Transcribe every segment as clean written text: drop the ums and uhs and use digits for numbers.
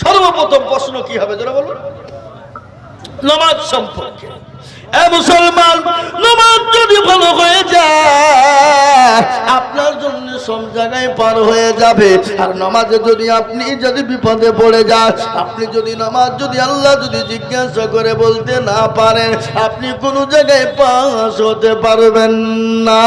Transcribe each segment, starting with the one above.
সর্বপ্রথম প্রশ্ন কি হবে যারা বলুন? নামাজ সম্পর্কে। মুসলমান, নামাজ যদি ভালো হয়ে যায় আপনার জন্য সব জায়গায় পার হয়ে যাবে। আর নামাজে যদি বিপদে পড়ে যান, আপনি যদি নামাজ আল্লাহ জিজ্ঞাসা করে বলতে না পারেন, আপনি কোনো জায়গায় পাস হতে পারবেন না।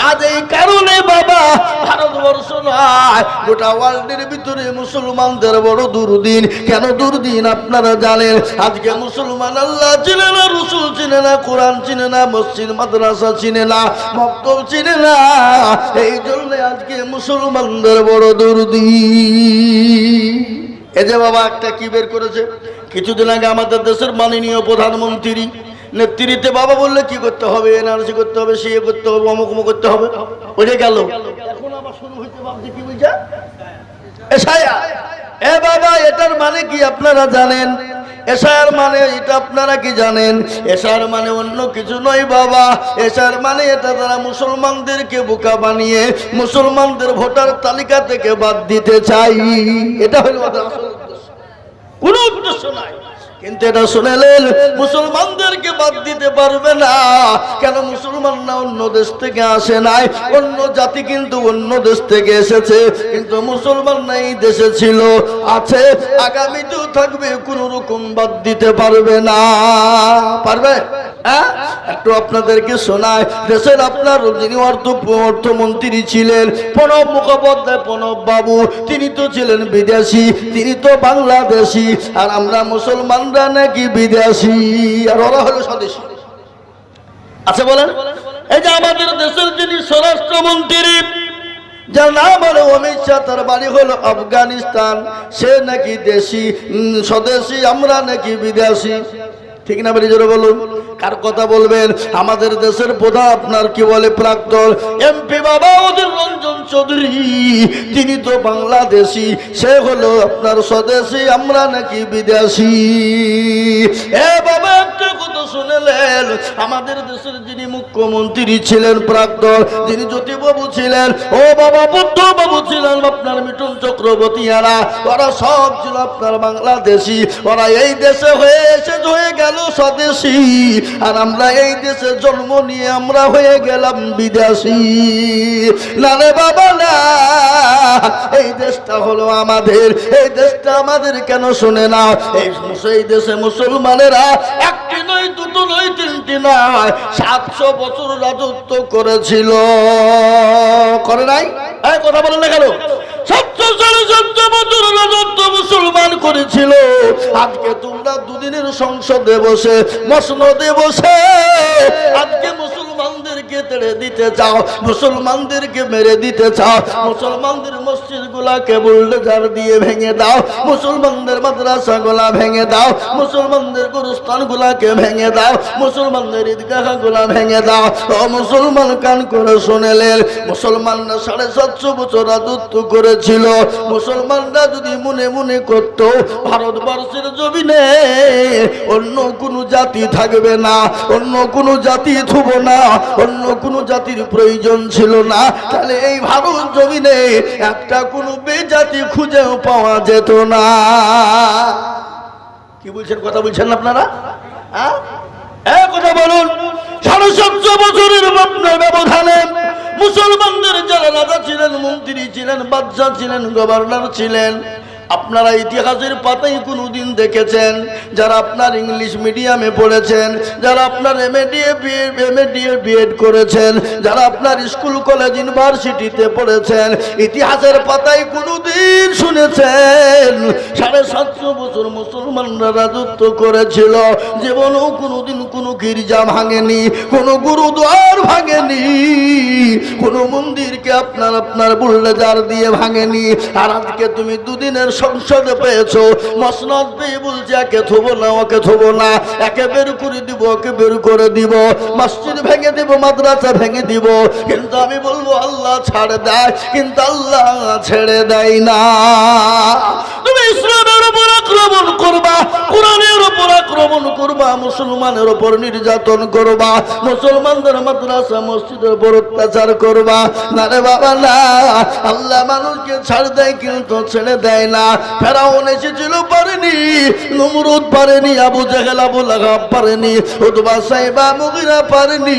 আজ এই কারণে বাবা ভারতবর্ষ নয় গোটা ওয়ার্ল্ডের ভিতরে মুসলমানদের বড় দুর্দিন। কেন দুর্দিন আপনারা জানেন? আজকে মুসলমান আল্লাহ চিনে না, রসুল চিনে না, কোরআন চিনে না, মসজিদ মাদ্রাসা চিনে না, মক্তব চিনে না। এই জন্য আজকে মুসলমানদের বড় দুর্দিন। এই যে বাবা একটা কি বের করেছে কিছুদিন আগে আমাদের দেশের মাননীয় প্রধানমন্ত্রী নেতৃত্বে বাবা বললে কি করতে হবে, এনআরসি করতে হবে, সিএ করতে হবে, অমুক করতে হবে, ওইটা গেল। এখন আবার শুরু হইতে ভাবছে কি বুঝা এসআইআর। এ বাবা এটার মানে কি আপনারা জানেন? এসআইআর মানে এটা আপনারা কি জানেন? এসআইআর মানে অন্য কিছু নয় বাবা। এসআইআর মানে এটা তারা মুসলমানদেরকে বোকা বানিয়ে মুসলমানদের ভোটার তালিকা থেকে বাদ দিতে চাই। এটা হলো আসল উদ্দেশ্য, কোনো উদ্দেশ্য নাই। কিন্তু এটা শুনেলেন মুসলমানদেরকে বাদ দিতে পারবে না। কেন? মুসলমানরা অন্য দেশ থেকে আসে নাই, অন্য জাতি কিন্তু অন্য দেশ থেকে এসেছে, কিন্তু মুসলমানরা এই দেশে ছিল, আছে, আগামীতেও থাকবে, কোন রকম বাদ দিতে পারবে না। পারবে? একটু আপনাদেরকে শোনায়। দেশের আপনার যিনি অর্থমন্ত্রী ছিলেন প্রণব মুখোপাধ্যায়, প্রণব বাবু, তিনি তো ছিলেন বিদেশি, তিনি তো বাংলাদেশি, আর আমরা মুসলমানরা নাকি বিদেশি, আর ওরা হলো স্বদেশী। আচ্ছা বলেন, এই যে আমাদের দেশের যিনি স্বরাষ্ট্রমন্ত্রী যার নাম হলো অমিত শাহ, তার বাড়ি হলো আফগানিস্তান, সে নাকি দেশি, স্বদেশী, আমরা নাকি বিদেশি। ঠিক না? বেরিয়ে জোরে বলুন। কার কথা বলবেন? আমাদের দেশের প্রধান আপনার কি বলে প্রাক্তন এমপি বাবা অধীর রঞ্জন চৌধুরী, তিনি তো বাংলাদেশি, সে হলো আপনার স্বদেশী, আমরা নাকি বিদেশি। এ বাবা একটা কথা শুনেলেন, আমাদের দেশের যিনি মুখ্যমন্ত্রী ছিলেন প্রাক্তন, যিনি জ্যোতিবাবু ছিলেন, ও বাবা বুদ্ধ বাবু ছিলেন, আপনার মিঠুন চক্রবর্তী, ওরা সব ছিল আপনার বাংলাদেশি। ওরা এই দেশে হয়ে গেল স্বদেশী, আর আমরা এই দেশে জন্ম নিয়ে আমরা হয়ে গেলাম বিদেশি। না রে বাবা না, এই দেশটা হলো আমাদের, এই দেশটা আমাদের। কেন শুনে না? এই দেশে মুসলমানেরা একটি নয়, দুটো নয়, তিনটি নয়, 700 বছর রাজত্ব করেছিল। করে নাই? কথা বলেন না কেন? 700 বছর রাজত্ব মুসলমান করেছিল। আজকে তোমরা দুদিনের সংসদে বসে, মসনদে বসে আজকে মুসলমানদেরকে তেড়ে দিতে চাও, মুসলমানদেরকে মেরে দিতে চাও, মুসলমানদের মসজিদ গুলাকে বুলডোজার দিয়ে ভেঙে দাও, মুসলমানদের মাদ্রাসা গুলা ভেঙে দাও, মুসলমানদের গুরুস্থান গুলাকে ভেঙে দাও, মুসলমানদের ঈদগাহ গুলা ভেঙে দাও। ও মুসলমান কান করে শুনেলেন, মুসলমানরা 750 বছর রাজত্ব করেছিল। মুসলমানরা যদি মনে মনে করত ভারতবর্ষের জমিনে অন্য কোনো জাতি থাকবে না, অন্য কোনো জাতি থুব না, অন্য কোনো জাতির প্রয়োজন ছিল না, তাহলে এই ভারত জমিনে একটা কোনো বেজাতি খুঁজেও পাওয়া যেত না। কি বলছেন? কথা বলছেন না আপনারা? কথা বলুন। 750 বছরের ব্যবধানে মুসলমানদের যারা রাজা ছিলেন, মন্ত্রী ছিলেন, বাদশা ছিলেন, গভর্নর ছিলেন, আপনারা ইতিহাসের পাতায় কোনোদিন দেখেছেন? যারা আপনার ইংলিশ মিডিয়ামে পড়েছেন, যারা আপনার এমএ বিএড করেছেন, যারা আপনার স্কুল কলেজ ইউনিভার্সিটিতে পড়েছেন, ইতিহাসের পাতায় কোনোদিন শুনেছেন 750 বছর মুসলমানরা রাজত্ব করেছিল? জীবনেও কোনোদিন কোনো গির্জা ভাঙেনি, কোনো গুরুদ্বার ভাঙেনি, কোনো মন্দিরকে আপনার বুলডোজার দিয়ে ভাঙেনি। আর আজকে তুমি দুদিনের সংসদে পেয়েছো, মসনদ পেয়ে বলছে একে থবো না, ওকে থবো না, একে বের করে দিব, ওকে বের করে দিব, মসজিদ ভেঙে দিব, মাদ্রাসা ভেঙে দিব। কিন্তু আমি বলবো আল্লাহ ছাড় দেয়, কিন্তু আল্লাহ ছেড়ে দেয় না। তুমি ইসলামের উপর আক্রমণ করবা, কোরআনের উপর আক্রমণ করবা, মুসলমানের উপর নির্যাতন করবা, মুসলমানদের মাদ্রাসা মসজিদের উপর অত্যাচার করবা। না রে বাবা না, আল্লাহ মানুষকে ছাড় দেয় কিন্তু ছেড়ে দেয় না। ফেরাউন এসেছিল পারেনি, নমরুদ পারেনি, আবু জাহেল আবু লাহাব পারেনি, উতবা সাইবা মুগিরা পারেনি।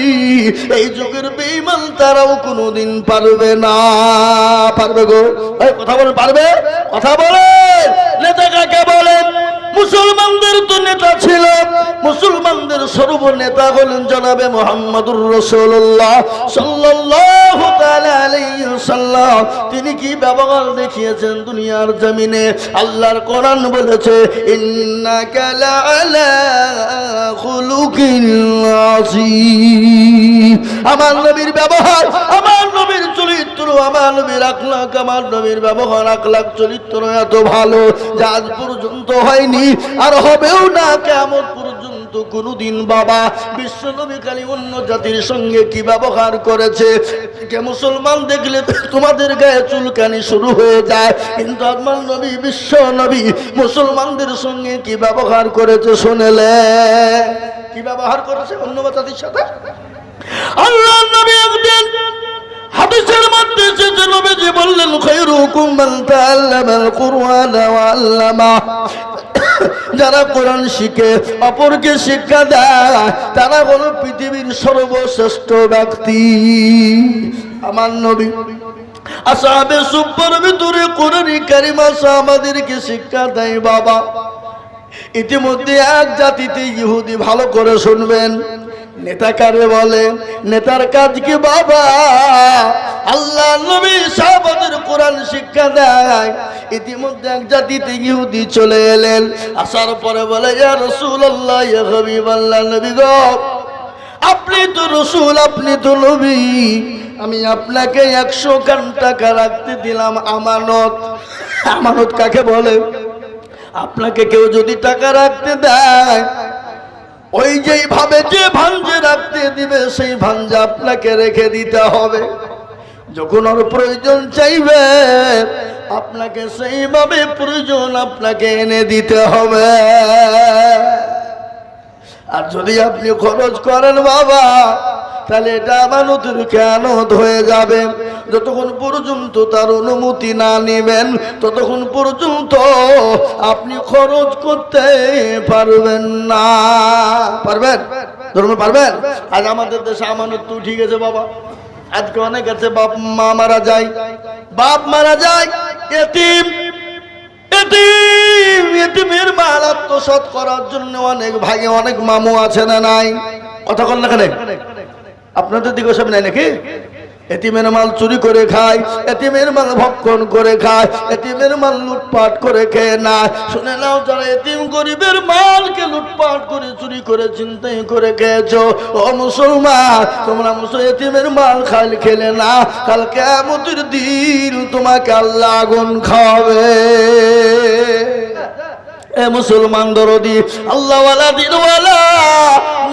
এই যুগের বেঈমান তারাও কোনোদিন পারবে না। পারবে গো? এই কথা বলেন, পারবে? কথা বলেন। নেতা কাকে বলেন? মুসলমানদের তো নেতা ছিল, মুসলমানদের সর্বনেতা হলেন জনাবে মুহাম্মদুর রাসূলুল্লাহ সাল্লাল্লাহু তাআলা আলাইহি ওয়াসাল্লাম। তিনি কি ব্যবহার দেখিয়েছেন দুনিয়ার জমিনে? আল্লাহর কোরআন বলেছে, ইন্নাকা লাআলা খুলুকিন আযীম। আমার নবীর ব্যবহার, আমার নবীর চরিত্র, আমার নবীর আখলাক, আমার নবীর ব্যবহার আখলাক চরিত্র এত ভালো যা আজ পর্যন্ত হয়নি, আর হবেও না কিয়ামত পর্যন্ত কোনদিন। বাবা, বিশ্ব নবী খালি অন্য জাতির সঙ্গে কি ব্যবহার করেছে, কে মুসলমান দেখলে তোমাদের গায়ে চুলকানি শুরু হয়ে যায়, কিন্তু আমার নবী বিশ্ব নবী মুসলমানদের সঙ্গে কি ব্যবহার করেছে শুনেলে? কি ব্যবহার করেছে অন্য জাতির সাথে? আল্লাহ নবী একদিন হাদিসের মধ্যে এসেছে, নবীজি বললেন, খায়রুকুম মান তাআল্লামাল কুরআন ওয়া আল্লামা। যারা কোরআন শিখে অপরকে শিক্ষা দেয় তারা হলো পৃথিবীর সর্বশ্রেষ্ঠ ব্যক্তি। আমার নবী আসহাবে সুফফার ভিতরে কোরআন কারীম আমাদেরকে শিক্ষা দেয়। বাবা, ইতিমধ্যে এক জাতিতে ইহুদি, ভালো করে শুনবেন, নেতা কারে বলে? নেতার কাজ কি বাবা? আল্লাহ নবী সাহাবাদের কোরআন শিক্ষা দেয়। ইতিমধ্যে এক জাতিতে ইহুদি চলে এলেন, আসার পরে বলে, ইয়া রাসূলুল্লাহ, ইয়া হাবিবাল্লাহ, নবী গো, আপনি তো রাসূল, আপনি তো নবী, আমি আপনাকে 100 কান টাকা রাখতে দিলাম আমানত। আমানত কাকে বলে? আপনাকে কেউ যদি টাকা রাখতে দেয়, ওই যেই ভাবে যে ভাঞ্জে রাখতে দিবে সেই ভাঞ্জে আপনাকে রেখে দিতে হবে। যখন ওর প্রয়োজন চাইবে আপনাকে সেইভাবে প্রয়োজন আপনাকে এনে দিতে হবে। আর যদি আপনি খরচ করেন বাবা, তাহলে এটা আমানতের খেয়ানত হয়ে যাবে। যতক্ষণ পর্যন্ত তার অনুমতি না নেবেন ততক্ষণ পর্যন্ত আপনি খরচ করতে পারবেন না। পারবেন? ধর্ম পারবেন? আজ আমাদের দেশে আমানত তো ঠিক আছে বাবা, আজকে অনেক আছে বাপ মা মারা যায়, বাপ মারা যায়, এতিম, এতিম, এতিমের মাল আত্মসাৎ করার জন্য অনেক ভাই, অনেক মামু আছে না নাই? কথা বল না কেন? আপনাদের দিকে সব নাই নাকি? এতিমের মাল চুরি করে খায়, এতিমের মাল ভক্ষণ করে খায়, এতিমের মাল লুটপাট করে খেয়ে না। শুনে নাও, যারা এতিম গরিবের মালকে লুটপাট করে চুরি করে ছিনতাই করে খেয়েছো, ও মুসলমান, তোমরা এতিমের মাল খেলে না, কাল কিয়ামতের দিন তোমাকে আল্লাহ আগুন খাওয়াবে। এ মুসলমান দরদি, আল্লাহওয়ালা দিনওয়ালা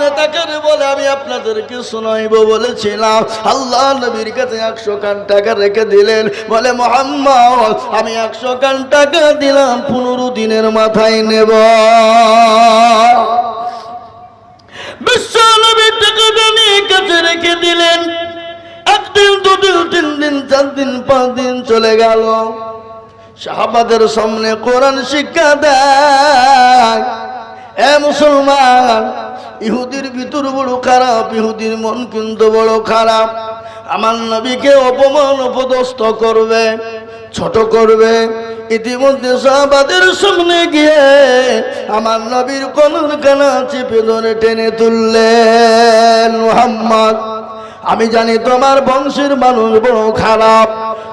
নেতাকে বলে, আমি আপনাদেরকে শোনাইব বলেছিলাম। আল্লাহ নবীর কাছে 100 কান টাকা রেখে দিলেন, বলে, মুহাম্মদ, আমি 100 কান টাকা দিলাম, 15 দিনের মাথায় নেব। বিশ্ব নবী টাকাটা নিয়ে কাছে রেখে দিলেন। একদিন, 2 দিন, 3 দিন, 4 দিন, 5 দিন চলে গেল। সাহাবাদের সামনে কোরআন শিক্ষা দেয়। এ মুসলমান, ইহুদির ভিতর বড় খারাপ, ইহুদির মন কিন্তু বড় খারাপ। আমার নবীকে অপমান অপদস্থ করবে, ছোট করবে। ইতিমধ্যে সাহাবাদের সামনে গিয়ে আমার নবীর কলর কানা চেপে ধরে টেনে তুললেন। মুহাম্মদ, আমি জানি তোমার বংশের মানুষ বড় খারাপ,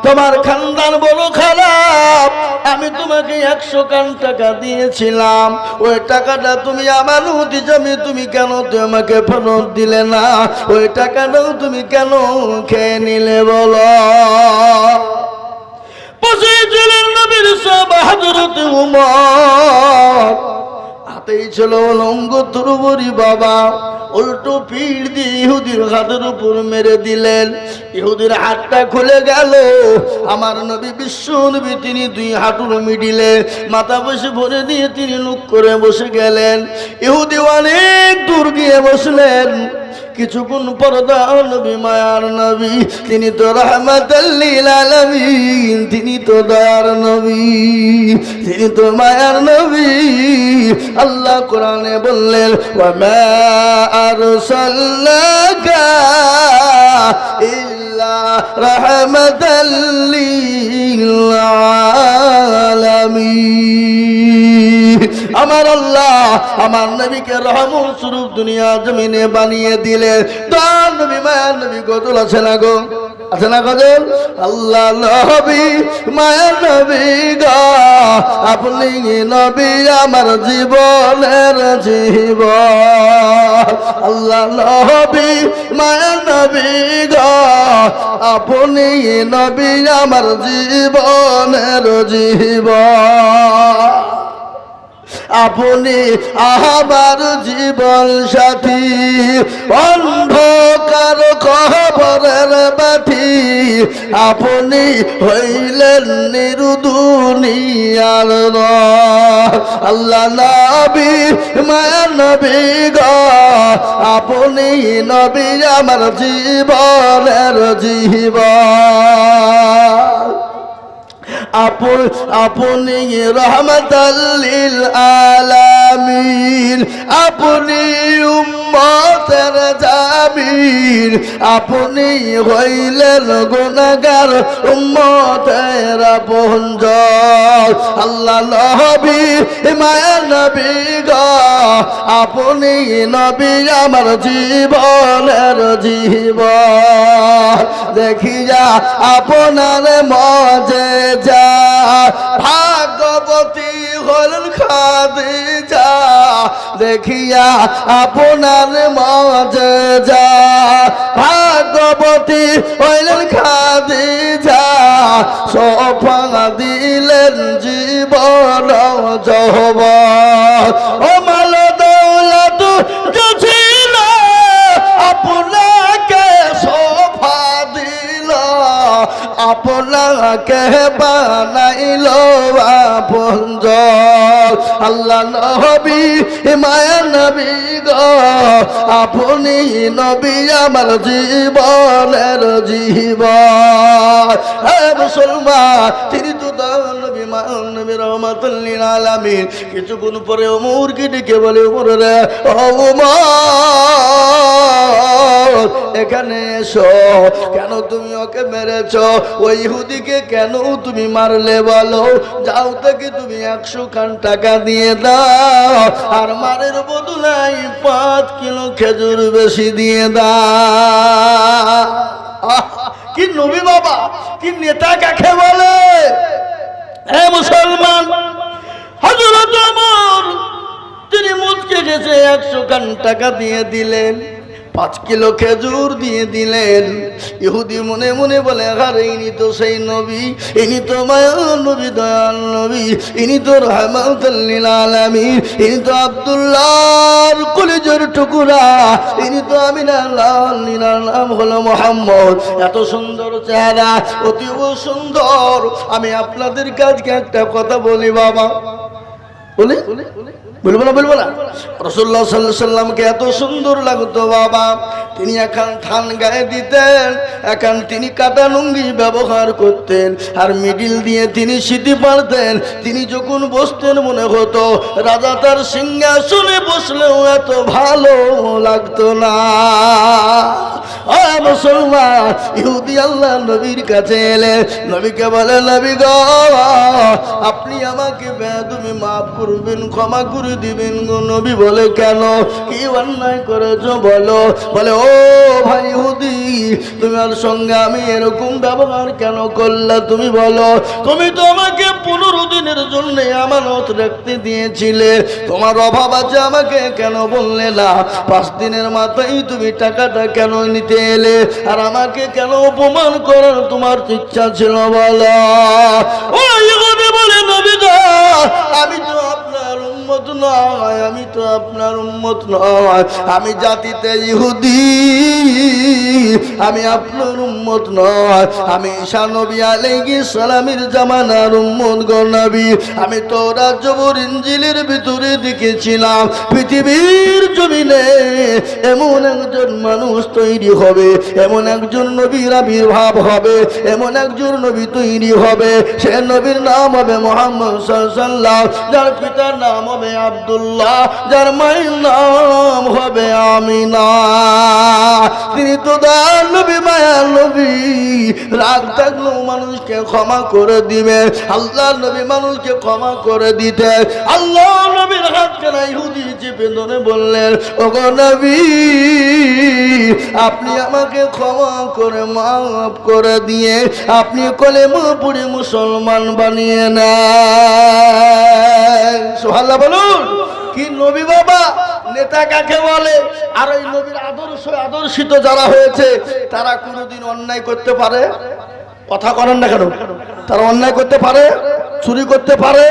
তোমার খানদান বড় খারাপ। আমি তোমাকে 100 কান টাকা দিয়েছিলাম, ওই টাকাটা তুমি আমানত হিসাবে তুমি কেন আমাকে ফেরত দিলে না? ওই টাকাটাও তুমি কেন খেয়ে নিলে বলো? বসেছিলেন নবীর সাহাবা হযরত উমর, হাতেই ছিল লঙ্গ তরবারি। বাবা, উল্টো পিঠ দিয়ে ইহুদির হাতের উপর মেরে দিলেন। ইহুদির হাতটা খুলে গেল। আমার নবী বিশ্ব নবী তিনি দুই হাঁটুর মিডিলে মাথা বসে ভরে দিয়ে তিনি নুক করে বসে গেলেন। ইহুদি অনেক দূর গিয়ে বসলেন। কিছুক্ষণ পর নবী মায়ার নবী তিনি তো রাহমাতাল লিল আলামিন, তিনি তো দয়ার নবী, তিনি তো মায়ার নবী। আল্লাহ কোরআনে বললেন ওয়া মা আরসালনাকা ইল্লা রাহমাতাল লিল আলামিন। আমার আল্লাহ আমার নবীকে রহমত স্বরূপ দুনিয়া জমিনে বানিয়ে দিলেন। তার নবী মায়ার নবী গজল আছে না গো, আছে না গজল? আল্লাহ নবী মায়ার নবী গো, আপনি নবী আমার জীবনের জীবন। আল্লাহ নবী মায়ার নবী গো, আপনি নবী আমার জীবনের জীবন। আপনি আমার জীবন সাথী, অন্ধকার কবরের বাতি, আপনি হইলেন নিরুদুনিয়ার রহ। আল্লাহ নবী মায়া নবী গো, আপনি নবী আমার জীবনের জীবন। আপনি রহমাতাল লিল আলামিন, আপনি উম্মতের জামিন, আপনি হইলেন গুনাহগার উম্মতের আপনজন। আল্লাহ নবী মায়া নবী গো, আপনি নবী আমার জীবনের জীবন। দেখিয়া আপনার মজেজা, ভাগ্যবতী হলেন খাদিজা। দেখিয়া আপনার মজেজা, ভাগ্যবতী হলেন খাদিজা। সোফা দিলেন জীবন যৌবন। ও মাল দৌলত ছিল আপনাকে সোফা দিল, আপনাকে বানাইল আপনজন। আল্লাহ নবী মায়া নবী গো, আপনি নবী আমার জীবনের জীবন। হে মুসলমান, তিনি তো নবী মায়া নবী রহমাতুল লিল আলামিন। কিছুক্ষণ পরে ওমরকে ডেকে বলে ওমর রে, ও ওমর এখানে এসো। কেন তুমি ওকে মেরেছ? ওই ইহুদিকে কেন তুমি মারলে বলো? যাও থেকে তুমি 100 খান টাকা দিয়ে দাও, আর মারের বদলায় 5 কিলো খেজুর বেশি দিয়ে দাও। কি নবী বাবা, কি নেতা কাকে বলে? হে মুসলমান, হযরত ওমর তিনি মুচকে গেছে 100 খান টাকা দিয়ে দিলেন, 5 কিলো খেজুর দিয়ে দিলেন। ইহুদি মনে মনে বলে আরে ইনি তো সেই নবী, ইনি তো মায়ার নবী, দয়াল নবী, ইনি তো রহমাতুল লিল আলামিন, ইনি তো আব্দুল্লাহর কলিজার টুকরা, ইনি তো আমিনার লাল, ইনার নাম হলো মুহাম্মদ। এত সুন্দর চেহারা, অতীব সুন্দর। আমি আপনাদের কাছে একটা কথা বলি বাবা, বলি বলবো না বলবো না? রাসূলুল্লাহ সাল্লাল্লাহু আলাইহি সাল্লামকে এত সুন্দর লাগতো বাবা। তিনি এখন থান গায়ে দিতেন, এখন তিনি কাটা লুঙ্গি ব্যবহার করতেন, আর মিডিল দিয়ে তিনি সিঁথি পারতেন। তিনি যখন বসতেন মনে হতো রাজা তার সিংহাসনে বসলেও এত ভালো লাগতো না। মুসলমান, ইহুদি আল্লাহ নবীর কাছে এলেন, নবীকে বলে নবী গো, আপনি আমাকে বেয়াদবি মাফ করবেন, ক্ষমা করে দিবেন গো। নবী বলে কেন, কি অন্যায় করেছো বলো? বলে ও ভাই ইহুদি, তোমার সঙ্গে আমি এরকম ব্যবহার কেন করলা তুমি বলো? তুমি তো আমাকে 15 দিনের জন্য আমানত রাখতে দিয়েছিলে, তোমার অভাব আছে, আমাকে কেন বললে না? 5 দিনের মাথায় তুমি টাকাটা কেন নিতে এলে? আর আমাকে কেন অপমান করার তোমার ইচ্ছা ছিল বলো? ও ইহুদি বলে নবী গো, আমি তো আপনার উম্মত নয়, আমি তো আপনার উম্মত নয়, আমি জাতিতে ইহুদি, আমি আপনার উম্মত নয়, আমি ঈসা নবী আলাইহিস সালামের জামানার উম্মত গো নবী। আমি তাওরাত জবুর ইনজিলের ভিতরে দেখেছিলাম পৃথিবীর জমিনে এমন একজন মানুষ তৈরি হবে, এমন একজন নবীর আবির্ভাব হবে, এমন একজন নবী তৈরি হবে, সে নবীর নাম হবে মুহাম্মদ সাল্লাল্লাহু আলাইহি ওয়াসাল্লাম, যার পিতার নাম হবে আব্দুল্লাহ, যার মায়ের নাম হবে আমিনা। তিনি তো দান নবী, মায়ার নবী, রাগ থাকলেও মানুষকে ক্ষমা করে দিবে। আল্লাহ নবী মানুষকে ক্ষমা করে দিতে আল্লাহ নবীর হাতখানা ইহুদি চেপে ধরে বললেন, ওগো নবী, আপনি আমাকে ক্ষমা করে মাফ করে দিয়ে আপনি কলেমা পড়ে মুসলমান বানিয়ে নেন। সুবহানাল্লাহ বলুন। কি নবী বাবা, নেতা কাকে বলে? আর ওই নবীর আদর্শিত যারা হয়েছে তারা কোনোদিন অন্যায় করতে পারে? কথা করেন না কেন? তারা অন্যায় করতে পারে, চুরি করতে পারে,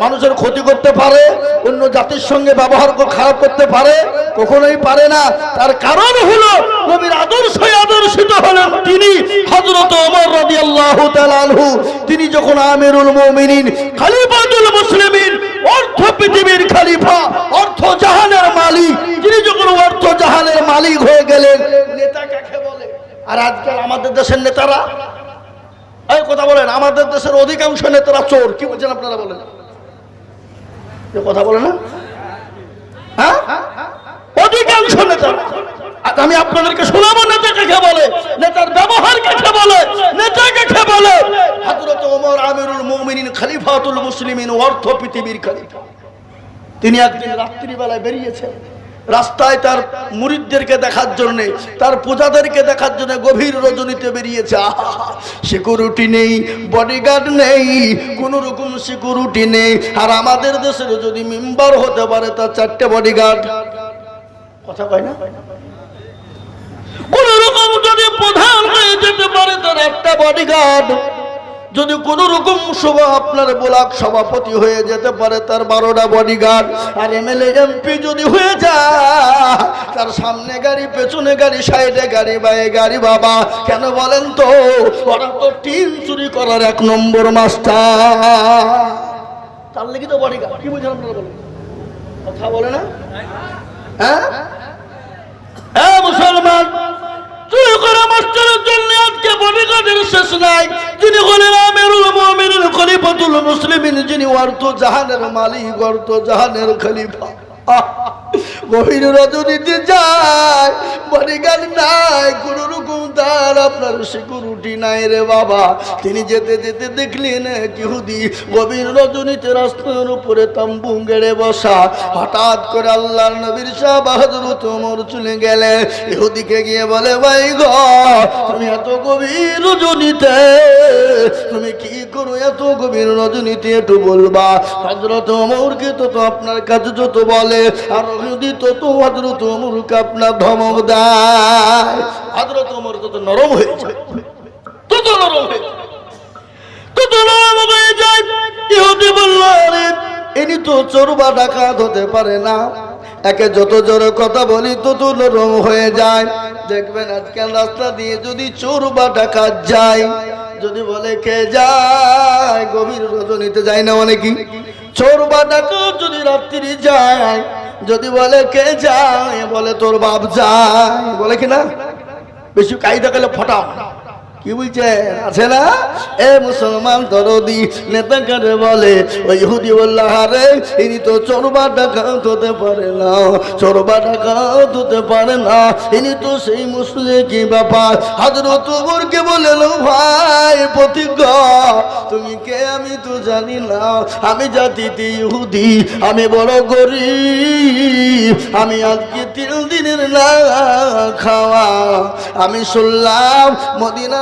মানুষের ক্ষতি করতে পারে, অন্য জাতির সঙ্গে ব্যবহার খারাপ করতে পারে? কখনোই পারে না। তার কারণ হলো নবীর আদর্শিত হলেন তিনি হযরত ওমর রাদিয়াল্লাহু তাআলা আনহু। তিনি যখন আমিরুল মুমিনিন, খলিফাতুল মুসলিমিন, অর্থ পৃথিবীর খলিফা, অর্থ জাহানের মালিক, তিনি যখন অর্থ জাহানের মালিক হয়ে গেলেন, নেতা কাকে বলে? আর আজকাল আমাদের দেশের নেতারা, এই কথা বলেন, আমাদের দেশের অধিকাংশ নেতারা চোর। কি বলছেন আপনারা? বলেন, কথা বলে না? হ্যাঁ, অধিকাংশ নেতা। আমি আপনাদেরকে শোনাবো নেতা কাকে বলে, নেতার ব্যবহার কাকে বলে, নেতা কাকে বলে। হযরত ওমর আমিরুল মুমিনিন, খলিফাতুল মুসলিমিন, অর্থ পৃথিবীর খলিফা। তিনি একদিন রাত্রিবেলায় বেরিয়েছেন রাস্তায় তার মুরিদদেরকে দেখার জন্য, তার পূজাদেরকে দেখার জন্য গভীর রজনীতে বেরিয়েছে। সিকিউরিটি নেই, বডিগার্ড নেই, কোন রকম সিকিউরিটি নেই। আর আমাদের দেশের যদি মেম্বার হতে পারে তার 4টে বডিগার্ড। কথা কয় না? কোন রকম যদি প্রধান হয়ে যেতে পারে তার 8টা বডিগার্ড। যদি কোন রকম আপনার ব্লক সভাপতি হয়ে যেতে পারে তার 12টা বডিগার্ড। আর এমএলএ এমপি যদি হয়ে যায় তার সামনে গাড়ি, পেছনে গাড়ি, সাইডে গাড়ি, বায়ে গাড়ি। বাবা কেন বলেন তো? ওরা তো টিন চুরি করার 1 নম্বর মাস্টার। তার লেগে তো বডিগার্ড। কি বুঝলেন আপনারা? বলেন, কথা বলে না? হ্যাঁ মুসলমান, চুরি করা মাস্টারের জন্য আজকে বডিগার্ডের শেষ নাই। যিনি হলেন আমিরুল মুমিনিন, খলিফাতুল মুসলিমিন, যিনি অর্থ জাহানের মালিক, অর্থ জাহানের খলিফা। গভীর রজনীতে যায়, বডিগার্ড নাই, কোন রকম তার আপনার সিকিউরিটি নাই রে বাবা। তিনি যেতে যেতে দেখলেন ইহুদি গভীর রজনীতে রাস্তার উপরে তাম্বু গেড়ে বসা। হঠাৎ করে আল্লাহর নবীর সাহাবা হযরত ওমর চলে গেলেন। ইহুদিকে গিয়ে বলে, ভাই গো, তুমি এত গভীর রজনীতে তুমি কি করো? এত গভীর রজনীতে একটু বলবা? হযরত ওমরকে তো আপনার কাছে যত বলে আর ইহুদি তো হযরত ওমরকে আপনার ধমক দেয়। হযরত ওমর তত নরম হয়ে যায়, তত নরম হয়ে যায়, তত নরম হয়ে যায়। ইহুদি বলল, আরে ইনি তো চোর বা ডাকাত হতে পারে না। একে যত জোরে কথা বলি তত নরম হয়ে যায়। দেখবেন আজকাল রাস্তা দিয়ে যদি চোর বা ডাকাত যায়, যদি বলে কে যায়, গভীর রজনীতে যায় না অনেকেই। চোর বা ডাকাত যদি রাত্রি যায়, যদি বলে কে যায়, বলে তোর বাপ যায়, বলে কি না? বেশি কায়দা গেলে ফটাও। কি বলছে? আছে না? এ মুসলমান দরদি নেতা কারে বলে? ওই ইহুদি বলল, আরে ইনি তো চোর বা ডাকাত হতে পারে না, চোর বা ডাকাত হতে পারে না, ইনি তো সেই মুশরিকি ব্যাপার। হযরত ওমরকে বললেন, ভাই প্রতিজ্ঞা, তুমি কে আমি তো জানি না, আমি জাতিতে ইহুদি, আমি বড় গরিব, আমি আজকে 3 দিনের না খাওয়া। আমি শুনলাম মদিনা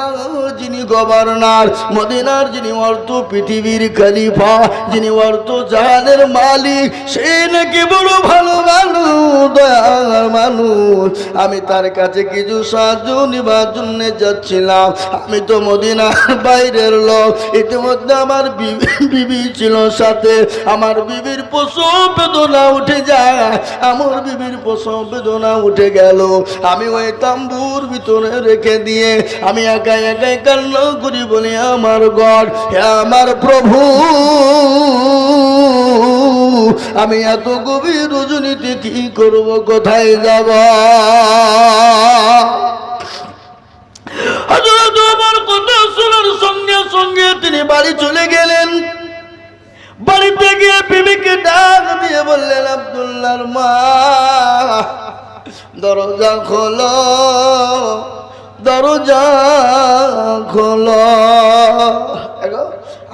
যিনি গভর্নর, মদিনার যিনি অর্থ পৃথিবীর খলিফা, যিনি অর্থ জাহানের মালিক, সে নাকি বড় ভালো মানুষ, দয়ার মানুষ। আমি তার কাছে কিছু সাহায্য নিবার জন্য যাচ্ছিলাম। আমি তো মদিনার বাইরের লোক, ইতিমধ্যে আমার বিবি ছিল সাথে। আমার বিবির প্রসব বেদনা উঠে যায়, আমার বিবির প্রসব বেদনা উঠে গেল। আমি ওই তাম্বুর ভিতরে রেখে দিয়ে আমি একাই একাই কান্না করি, বলি আমার গড, হে আমার প্রভু, আমি এত গভীর রজনীতে কি করব, কোথায় যাব? হযরত ওমর কথা শোনার সঙ্গে সঙ্গে তিনি বাড়ি চলে গেলেন। বাড়িতে গিয়ে বিবিকে ডাক দিয়ে বললেন, আব্দুল্লাহর মা, দরজা খোলো, দরজা খোলো।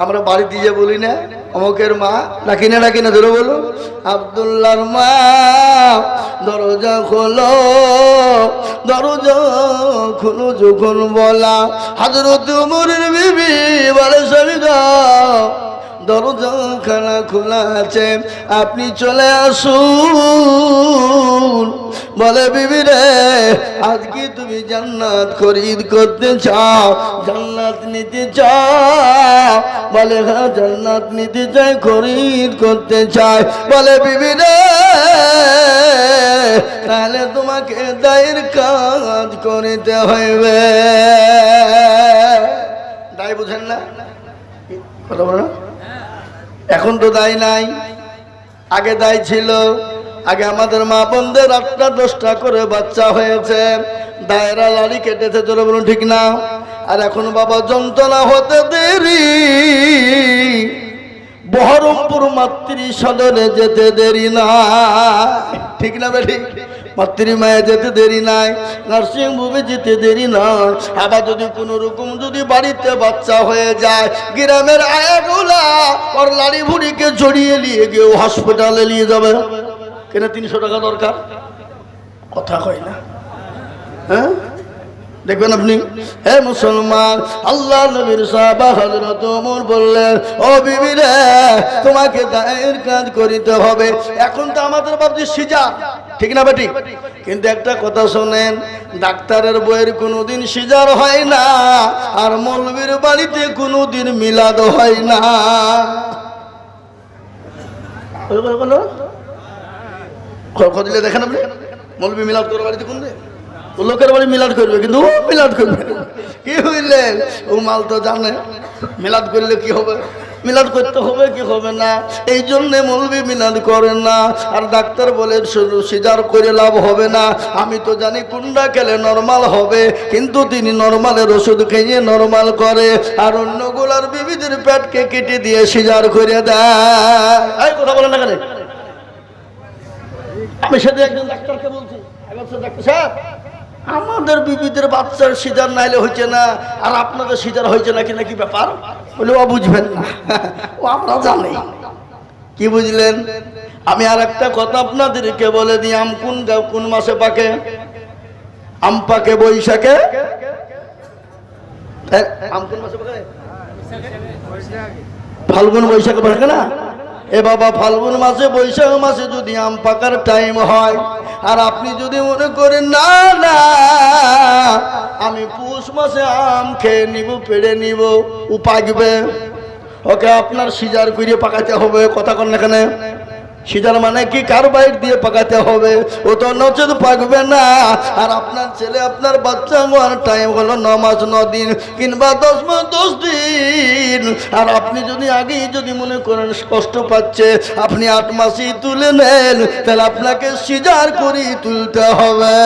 আমরা বাড়িতে যে বলি না অমুকের মা, ডাকি না ডাকি না, ধরে বলো, আব্দুল্লাহর মা, দরজা খোলো, দরজা খোলো। যখন বলা, হযরত ওমরের বিবি বলে, স্বামী গো, দরজা খানা খোলা আছে, আপনি চলে আসুন। বলে, বিবি রে, আজকে তুমি জান্নাত খরিদ করতে চাও, জান্নাত নিতে চাও? বলে, হ্যাঁ, জান্নাত নিতে চাই, খরিদ করতে চাই। বলে, বিবি রে, তাহলে তোমাকে দায়ের কাজ করিতে হইবে। দায় বুঝেন না? কথা বলো না? এখন তো দায় নাই, আগে দায় ছিল। আগে আমাদের মা বোনদের 8টা 10টা করে বাচ্চা হয়েছে, দায়েরা লাড়ি কেটেছে, তোরা বলুন ঠিক না? আর এখন বাবা যন্ত্রণা হতে দেরি, বহরমপুর মাতৃ সদনে যেতে দেরি না, ঠিক না বেঠি? মাতৃমায়ে যেতে দেরি নাই, নার্সিং হোমে যেতে দেরি নয়। আবার যদি কোনো রকম যদি বাড়িতে বাচ্চা হয়ে যায়, গ্রামের আয়াগুলা ওর লাড়ি ভুড়িকে জড়িয়ে নিয়ে গিয়ে হসপিটালে নিয়ে যাবে। কেন 300 টাকা দরকার? কথা হয় না, হ্যাঁ? দেখবেন আপনি, হে মুসলমান, আল্লাহ নবীর সাহাবা হযরত ওমর বললেন, ও বিবি রে, তোমাকে দায়ের কাজ করিতে হবে। এখন তো আমাদের ভাবছি সিজার, ঠিক না বেটি? কিন্তু একটা কথা শোনেন, ডাক্তারের বইয়ের কোনোদিন সিজার হয় না, আর মৌলবীর বাড়িতে কোনোদিন মিলাদ হয় না। দিলে দেখেন আপনি, মৌলবী মিলাদ করে বাড়িতে কোন দিন? লোকের বাড়ি মিলাদ করবে, কিন্তু ও মিলাদ করবে কি হইলেন? ও মাল তো জানে মিলাদ করলে কি হবে, মিলাদ করতে হবে কি হবে না। এই জন্য মৌলবী মিলাদ করেন না। আর ডাক্তার বলে সিজার করে লাভ হবে না। আমি তো জানি কোনটা খেলে নরমাল হবে, কিন্তু তিনি নরমালের ওষুধ খেয়ে নরমাল করে, আর অন্যগুলার বিবিদের পেটকে কেটে দিয়ে সিজার করে দেয়। এই কথা বলেন না কেন? আমি সেদিন একজন ডাক্তারকে বলছি, ডাক্তার সাহেব, আমাদের বিবিদের বাচ্চার সিজার নাইলে হয়েছে না, আর আপনাদের সিজার হয়েছে নাকি, নাকি ব্যাপার? বলে, ও বুঝবেন না, ও আমরা জানি। কি বুঝলেন? আমি আর একটা কথা আপনাদেরকে বলে দিই, আম কোন মাসে পাকে? আম পাকে বৈশাখে। আম কোন মাসে পাকে? ফাল্গুন বৈশাখে পাকে না? এ বাবা, ফাল্গুন মাসে বৈশাখ মাসে যদি আম পাকার টাইম হয়, আর আপনি যদি মনে করেন না না আমি পৌষ মাসে আম খেয়ে নিব, পেড়ে নিব, ও পাকবে, ওকে আপনার সিজার করে পাকাতে হবে। কথা কন না কেন? সিজার মানে কি কার্বাইড দিয়ে পাকাতে হবে, ও তো নচেত পাকবে না। আর আপনার ছেলে আপনার বাচ্চা হওয়ার টাইম হলো 9 মাস 9 দিন কিংবা 10 মাস 10 দিন। আর আপনি যদি আগেই যদি মনে করেন কষ্ট পাচ্ছে, আপনি 8 মাসই তুলে নেন, তাহলে আপনাকে সিজার করে তুলতে হবে,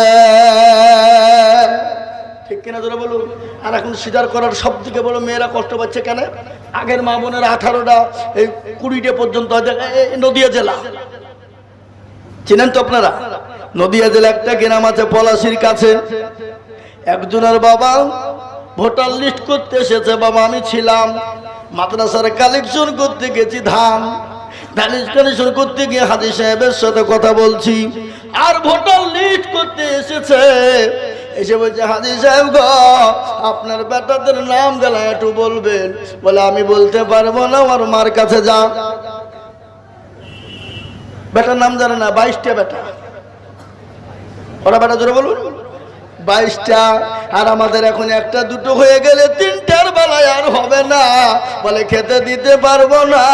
ঠিক কিনা তোরা বলুন? আর এখন সিজার করার সব থেকে বড় মেয়েরা কষ্ট পাচ্ছে কেন? আগের মা বোনের 18টা এই 20টা পর্যন্ত নদিয়া জেলা, চিনেন তো আপনারা? নদিয়া জেলা একটা গ্রাম আছে পলাশির কাছে। একজনের বাবা ভোটার লিস্ট করতে এসেছে। বাবা, আমি ছিলাম মাদ্রাসার কালেকশন করতে গেছি, ধান কালেকশন করতে গিয়ে হাজী সাহেবের সাথে কথা বলছি, আর ভোটার লিস্ট করতে এসেছে। এসে বলছে হাজী সাহেব গো আপনার বেটাদের নাম গেলা একটু বলবেন। বলে আমি বলতে পারবো না, আমার মার কাছে যা। বেটার নাম জানে না, 22টা বেটা। ওরা বেটা জোরে বলুন 22টা। আর আমাদের এখন একটা দুটো হয়ে গেলে 3টার বেলায় আর হবে না। বলে খেতে দিতে পারবো না।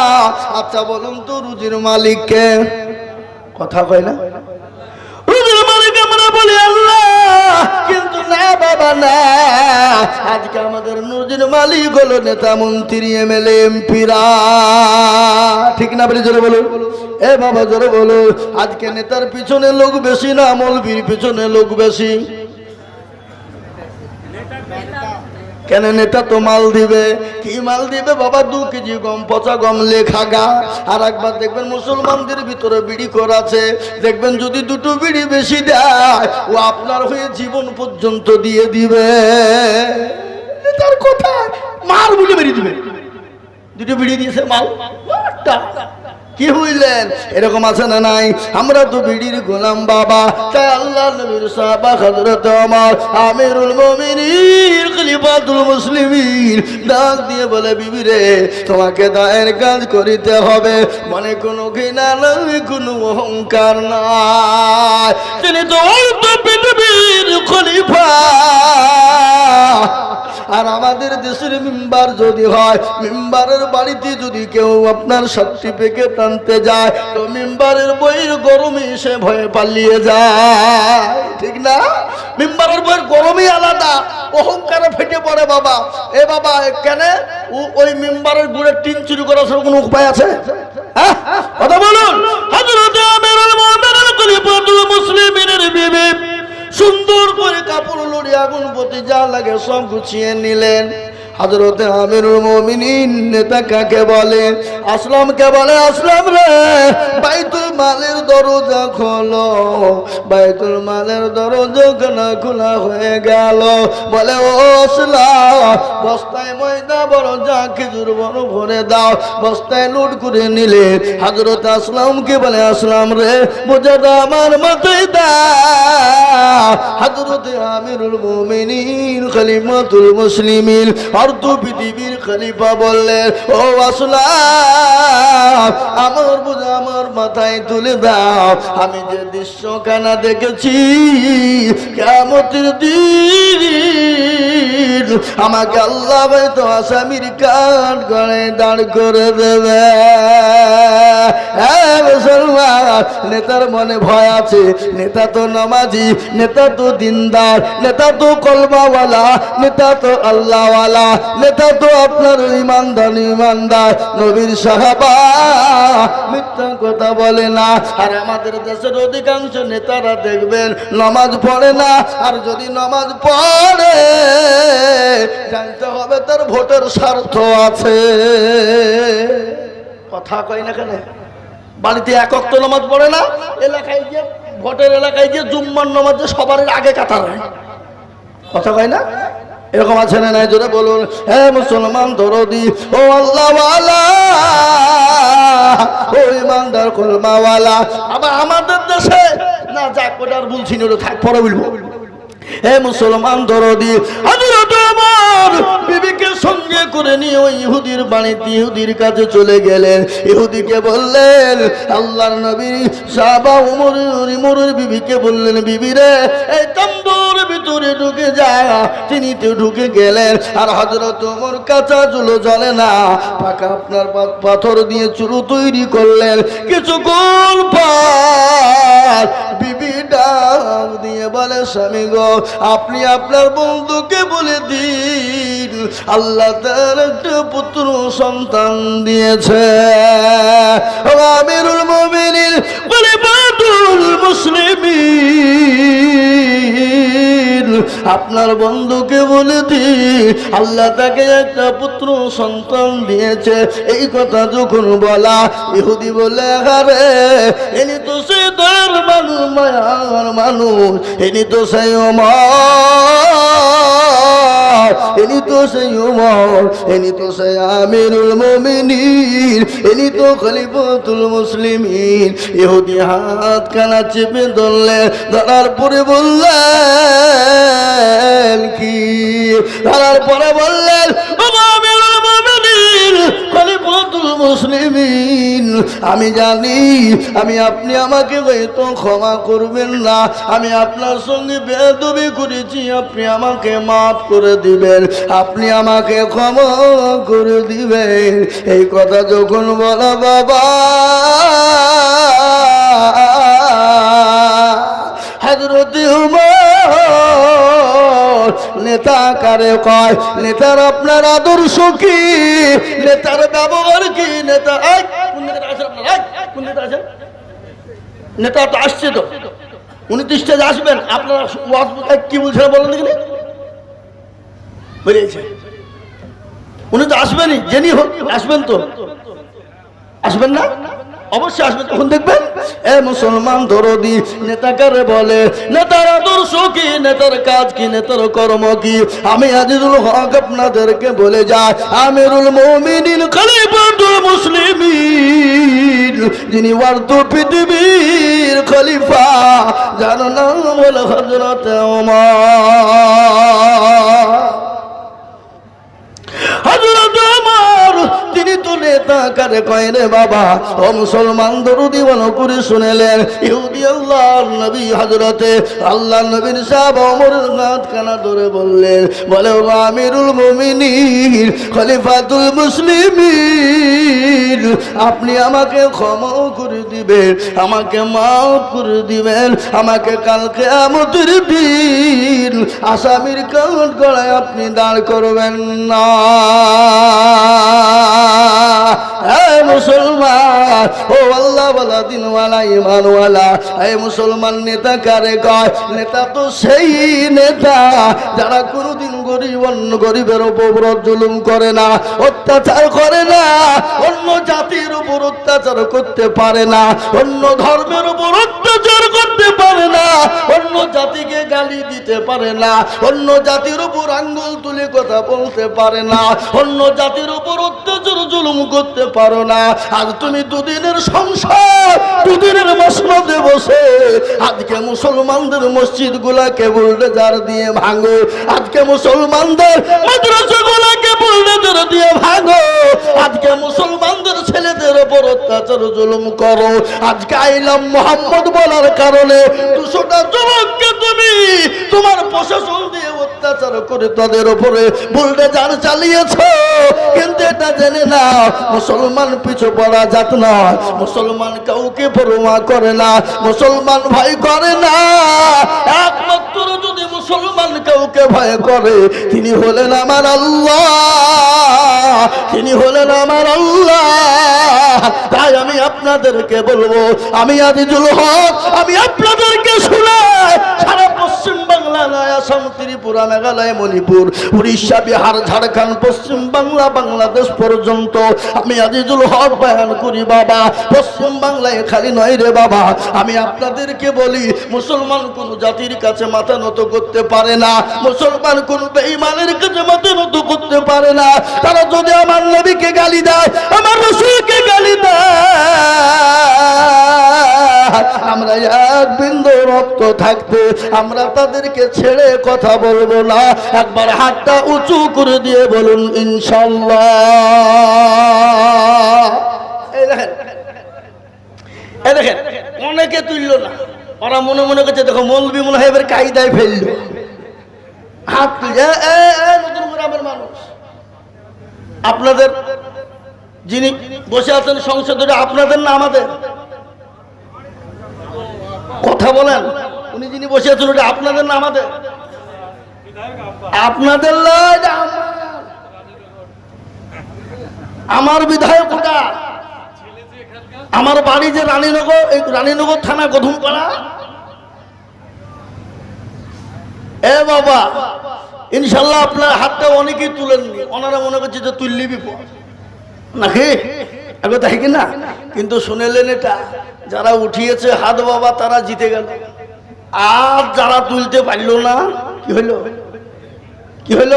আচ্ছা বলুন তো রুজির মালিককে? কথা কয় না, রুজির মালিক আমরা বলি আল্লাহ, কিন্তু না বাবা না। আজকে আমাদের রুজির মালিক হলো নেতা মন্ত্রী এমএলএ এমপিরা, ঠিক না? বলে জোরে বলুন এ বাবা জোরে বলো। আজকে নেতার পিছনে লোক বেশি না মৌলবীর পিছনে লোক বেশি? কেন? নেতা তো মাল দিবে। কি মাল দিবে বাবা? 2 কেজি গম, পচা গম লেখা গা। আর একবার দেখবেন মুসলমানদের ভিতরে বিড়ি করাছে, দেখবেন যদি 2টো বিড়ি বেশি দেয় ও আপনার হয়ে জীবন পর্যন্ত দিয়ে দিবে। নেতার কথা মার বুঝে বেরিয়ে দিবে। 2টো বিড়ি দিয়েছে মাল, কি হইলেন? এরকম আছে না নাই? আমরা তো বিড়ির গোলাম বাবা। তাই আল্লাহ নবীর সাহাবা হযরত ওমর আমিরুল মুমিনিন খলিফাতুল মুসলিমিন ডাক দিয়ে বলে বিবি রে তোমাকে দায়ের কাজ করিতে হবে। মনে কোনো ঘৃণা নাই, কোনো অহংকার নাই। তিনি তো পৃথিবীর খলিফা। আর আমাদের দেশের মেম্বার যদি হয়, মেম্বারের বাড়িতে যদি কেউ আপনার সার্টিফিকেট আনতে যায় তো মেম্বারের বইয়ের গরমে সে ভয়ে পালিয়ে যায়, ঠিক না? মেম্বারের বইয়ের গরমই আলাদা, অহংকারে ফেটে পড়ে বাবা। এ বাবা কেন ওই মেম্বারের গুড়ের টিন চুরি করার কোনো উপায় আছে? হ্যাঁ কথা বলুন। হযরত আমিরুল মুমিনিন খলিফাতুল মুসলিমিনের বিবি সুন্দর করে কাপড় লড়ি আগুন পতি যা লাগে সব গুছিয়ে নিলেন। হযরতে আমিরুল মুমিনিন নেতা কাকে বলে? আসলামকে বলে, আসলাম রে বাইতুল মালের দরজা খোলো। বাইতুল মালের দরজা খোলা হয়ে গেল। বলে ও আসলাম বস্তায় ময়দা বড় যা খেজুর বড় ভরে দাও। বস্তায় লোড করে নিলে হযরত আসলামকে বলে, আসলাম রে বোঝাটা আমার মাথায় দাও। হযরতে আমিরুল মুমিনিন খলিফাতুল মুসলিমিন অর্ধ পৃথিবীর খলিফা বললেন, ও আসলাম আমার বোঝা আমার মাথায় তুলে দাও। আমি যে দৃশ্যখানা দেখেছি কিয়ামতের দিন আমাকে আল্লাহ হয়তো আসামির কাঠ গড়ে দাঁড় করে দেবে। মুসলমান নেতার মনে ভয় আছে। নেতা তো নামাজি, নেতা তো দিনদার, নেতা তো কলমাওয়ালা, নেতা তো আল্লাহওয়ালা, নেতা তো আপনার ইমানদার নবীর সাহাবা, মিথ্যা কথা বলে না। আর আমাদের দেশের অধিকাংশ নেতারা দেখবেন নামাজ পড়ে না। আর যদি নামাজ পড়ে জানতে হবে তার ভোটের স্বার্থ আছে। কথা কয় না কেন? বাড়িতে 1 ওয়াক্ত নামাজ পড়ে না, এলাকায় গিয়ে ভোটের এলাকায় গিয়ে জুম্মার নামাজে সবার আগে কাতার হয়। কথা কয় না? এরকম আছে না নাই? জোরে বলুন। হে মুসলমান দরদি, ও আল্লাহওয়ালা, ও ইমানদার কলমাওয়ালা। আবার আমাদের দেশে না যাক ওটার বলছি না, ওটা থাক পরে বলবো। হে মুসলমান দরদি, হযরত ওমর বিবিকে সঙ্গে করে নিয়ে ওই ইহুদির বাড়িতে ইহুদির কাছে চলে গেলেন। ইহুদিকে বললেন, আল্লাহর নবী সাহাবা ওমরের বিবিকে বললেন, বিবি রে এই তাম্বুর ভিতরে ঢুকে যা। তিনি তো ঢুকে গেলেন। আর হযরত ওমর কাঁচা চুলো জ্বলে না, পাকা আপনার পাথর দিয়ে চুলো তৈরি করলেন। কিছুক্ষণ পর বিবি ডাক দিয়ে বলে, স্বামী গো আপনি আপনার বন্ধুকে বলে দিন আল্লাহ তার একটা পুত্র সন্তান দিয়েছে। আমিরুল মুমিনিন খলিফাতুল মুসলিমিন আপনার বন্ধুকে বলে দিন আল্লাহ তাকে একটা পুত্র সন্তান দিয়েছে। এই কথা যখন বলা, ইহুদি বলে, আরে ইনি তো সে তার মানুষ, মায়ার মানুষ, ইনি তো সেই ওমর। ইনি তো সেই উমর, ইনি তো সেই আমিরুল মুমিনিন, ইনি তো খলিফাতুল মুসলিমিন। ইহুদি হাত কানা চেপে ধরলেন, ধরার পরে বললেন কি, ধরার পরে বললেন ও আমিরুল মুমিনিন, খলিফাতুল মুসলিমিন, আমি জানি আপনি আমাকে হয়তো ক্ষমা করবেন না, আমি আপনার সঙ্গে বেয়াদবি করেছি, আপনি আমাকে মাফ করে দিবেন, আপনি আমাকে ক্ষমা করে দিবেন। এই কথা যখন বলা বাবা, হযরতে ওমর নেতা কারে কয়, নেতার আপনার আদর্শ কি, নেতার ব্যবহার কি, নেতা কোন দিকে আছে আপনার, কোন দিকে আছে নেতা তো আসছে, তো 29 আসবেন, আপনারা কি বলছেন বলেন দেখি, বেরিয়েছে উনি তো আসবেনই, জেনি হোক আসবেন, তো আসবেন না, অবশ্যই আসবেন। তখন দেখবেন এ মুসলমান দরদি নেতা কারে বলে, নেতার আদর্শ কি, নেতার কাজ কি, নেতার কর্ম কি। আমি আজিজুল হক আপনাদেরকে বলে যাই, আমিরুল মুমিনিন খলিফাতুল মুসলিমিন, যিনি ওয়ার্দ পৃথিবীর খলিফা, যার নাম হলো হযরতে ওমর। হযরতে ওমর তিনি তো নেতা কারে কয় রে বাবা, ও মুসলমান দরদি ভালো করে শুনেলেন, ইহুদি আল্লাহর নবী হযরতে আল্লাহর নবীর সাহাব ওমরের হাত কানা ধরে বললেন, বলে ও আমিরুল মুমিনিন, খলিফাতুল মুসলিমিন, আপনি আমাকে ক্ষমা করে দিবেন, আমাকে মাফ করে দিবেন, আমাকে কাল কিয়ামতের দিন আসামির কাঠ গড়ায় আপনি দাঁড় করবেন না। মুসলমান ও আল্লাহ ওয়ালা দিনওয়ালা ঈমানওয়ালা, এই মুসলমান নেতা কারে কয়, নেতা তো সেই নেতা যারা কোনোদিন গরিবের উপর জুলুম করে না, অত্যাচার করে না, অন্য জাতির উপর অত্যাচার করতে পারে না, অন্য ধর্মের উপর অত্যাচার করতে পারে না, অন্য জাতিকে গালি দিতে পারে না, অন্য জাতির উপর আঙ্গুল তুলে কথা বলতে পারে না, অন্য জাতির উপর অত্যাচার জুলুম করতে পারো না। আজ তুমি দুদিনের সংসার, দুদিনের মসনদে বসে আজকে মুসলমানদের মসজিদ গুলাকে বুলডোজার দিয়ে ভাঙো, আজকে মুসলমানদের মাদ্রাসা গুলাকে বুলডোজার দিয়ে ভাঙো, আজকে মুসলমানদের ছেলেদের উপর অত্যাচার জুলুম করো। আজকে আইলাম মোহাম্মদ বলার কারণে 200টা যুবককে তুমি তোমার প্রশাসন দিয়ে অত্যাচার করে তাদের উপরে বুলডোজার চালিয়েছো, কিন্তু এটা জেনে না মুসলমান পিছু পড়া জাত নয়, মুসলমান কাউকে পরোয়া করে না, মুসলমান ভয় করে না। একমাত্র যদি মুসলমান কাউকে ভয় করে, তিনি হলেন আমার আল্লাহ, তিনি হলেন আমার আল্লাহ। তাই আমি আপনাদেরকে বলবো, আমি আজিজুল হক, আমি আপনাদেরকে শোনাই, সারা পশ্চিম বাংলা নয়, আসাম, ত্রিপুরা, মেঘালয়, মণিপুর, উড়িষ্যা, বিহার, ঝাড়খণ্ড, পশ্চিম বাংলা, বাংলাদেশ পর্যন্ত আমি আজিজুল হক বয়ান করি বাবা। পশ্চিম বাংলায় খালি নয় রে বাবা, আমি আপনাদেরকে বলি, মুসলমান কোন জাতির কাছে মাথা নত করতে পারে না, মুসলমান কোন বেঈমানের কাছে মাথা নত করতে পারে না। তারা যদি আমার নবীকে গালি দেয়, আমার রাসূলকে গালি দেয়, আমরা এক বিন্দু রক্ত থাকতে আমরা তাদেরকে ছেড়ে কথা বলবো না। একবার হাতটা উঁচু করে দিয়ে বলুন ইনশাআল্লাহ। এই দেখেন, এই দেখেন, অনেকে তুললো না, ওরা মনে মনে করছে দেখো মৌলবি মনে হয় এবার কায়দায় ফেললো, হাত তুলে নতুন গ্রামের মানুষ। আপনাদের যিনি বসে আছেন সংসদে, আপনাদের না আমাদের? কথা বলেন, উনি যিনি বসে আছেন ওটা আপনাদের না আমাদের? আপনাদের আমার বিধায়ক ওটা, আমার বাড়ি যে রানীনগর, এই রানীনগর থানা গধুমপাড়া। এ বাবা, ইনশাল্লাহ আপনার হাতটা অনেকেই তুলেননি, ওনারা মনে করছে যে তুললি বিপদ নাকি, একবার তাই কিনা? কিন্তু শুনেলেন এটা, যারা উঠিয়েছে হাত বাবা তারা জিতে গেল, আর যারা তুলতে পারল না কি হইল, কি হইল?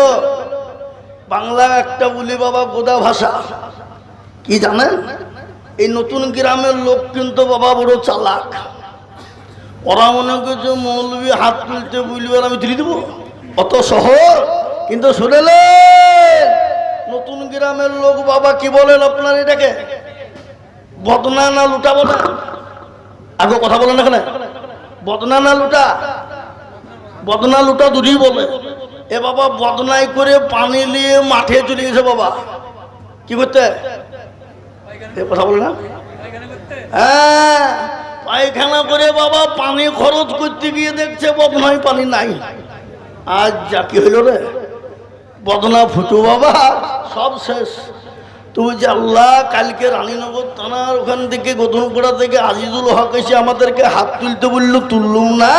বাংলা একটা বলি বাবা গোদা ভাষা কি জানেন? এই নতুন গ্রামের লোক কিন্তু বাবা বড় চালাক। ওরা মনে করছে মৌলবি হাত তুলতে বলবে আর আমি তুলে দেবো, অত সহজ। কিন্তু শুনেলেন নতুন গ্রামের লোক বাবা কি বলেন আপনার এটাকে বদনা না লুটা বলে? আগে কথা বলেন এখানে, বদনা না লুটা? বদনা লুটা দুটোই বলে। এ বাবা বদনাই করে পানি নিয়ে মাঠে চলে গেছে বাবা কি করতে, কথা বলে না? হ্যাঁ, পায়খানা করে বাবা পানি খরচ করতে গিয়ে দেখছে বদনায় পানি নাই। আজ যা কি হইল রে, বদনা ফুটু বাবা সব শেষ। তুমি যে আল্লাহ কালকে রানীনগর থানার ওখান থেকে গোধনপাড়া থেকে আজিজুল হক এসে আমাদেরকে হাত তুলতে বললো, তুললুম না,